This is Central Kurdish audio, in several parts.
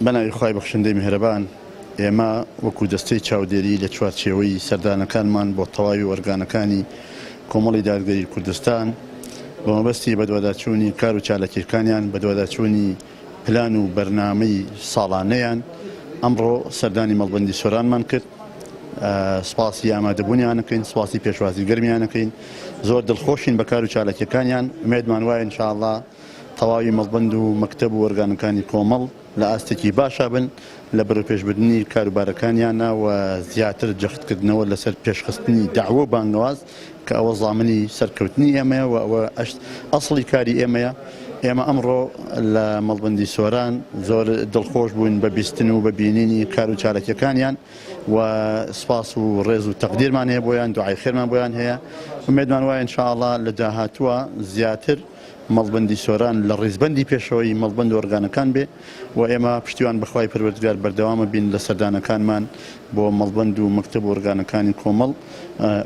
بەناوی خوای بەخشندەی میهرەبان ئێمە وەکو دەستەی چاودێری لە چوارچێوەی سەردانەکانمان بۆ تەواوی وەرگانەکانی کۆمەڵی دادگەری کوردستان بە مەبەستی بەدواداچوونی کار و چالاکیەکانیان بەدواداچوونی پلان و بەرنامەی ساڵانەیان ئەمڕۆ سەردانی مەڵبەندی سۆرانمان کرد. سپاسی ئامادەبوونیانەکەین، سپاسی پێشوازی گەرمیانەکەین، زۆر دڵخۆشین بە کار و چالاکیەکانیان. ئومێدمان وایە ئینشاءڵڵا تەواوی مەڵبەند و مەکتەب و وەرگانەکانی کۆمەڵ لە ئاستێکی باشا بن لە بەروپێشبردننی کاروبارەکانیانە و زیاتر جەختکردنەوە لەسەر پێشخستنی داعوە بانگەواز کە ئەوە زامنی سەرکەوتنی ئێمەیە و ئەوە ئەسڵی کاری ئێمەیە. ئێمە ئەمڕۆ لە مەڵبەندی سۆران زۆر دڵخۆش بووین بە بیستن و بەبینینی کار و چالەکیەکانیان و سپاس و ڕێز و تەقدیرمان هەیە بۆیان، دوعای خێرمان بۆیان هەیە. ئومێدمان وایە ئینشاءڵڵا لە داهاتووە زیاتر مەڵبەندی سۆران لە ڕێزبەندی پێشەوەی مەڵبەند وەرگانەکان بێ و ئێمە پشتیوان بەخوای پەروەردگار بەردەوامە بین لە سەردانەکانمان بۆ مەڵبەند و مەکتەب وەرگانەکانی کۆمەڵ.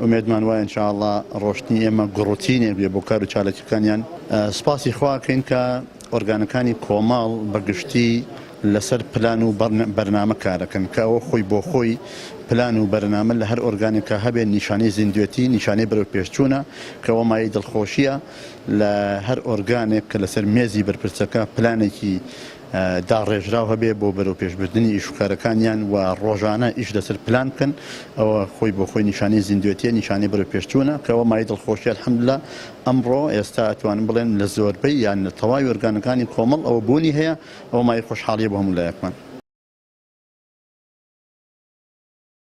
ئومێدمان وایە ئینشاءڵڵا ڕۆشتنی ئێمە گڕۆتینێ بێ بۆ کار و چالەکیەکانیان. سپاسی خواکەین کە ئۆرگانەکانی کۆمەڵ بەگشتی لەسەر پلان و بەرنامە کارەکەن کە ئەوە خۆی بۆ خۆی پلان و بەرنامە لە هەر ئۆرگانێکە هەبێت نیشانەی زیندوێتی، نیشانەی بەرەو پێشچوونە کە ئەوە مایەی دڵخۆشیە لە هەر ئۆرگانێک کە لەسەر مێزی بەرپرسەکە پلانێکی داڕێژراو هەبێ بۆ بەرەو پێشبردننی ئیشوکارەکانیان و ڕۆژانە ئیش لەسەر پلان بکەن. ئەوە خۆی بۆ خۆی نیشانەی زیندوێتیە، نیشانەی بەرەو پێشچوونە کە ئەوە مایەی دڵخۆشی الحەمدوللا. ئەمڕۆ ئێستا ئەتوانم بڵێن لە زۆربەی یان لە تەواوی ئۆرگانەکانی کۆمەڵ ئەوە بوونی هەیە، ئەوە مایەی خۆشحاڵیە بۆ هەموو لایەکمان.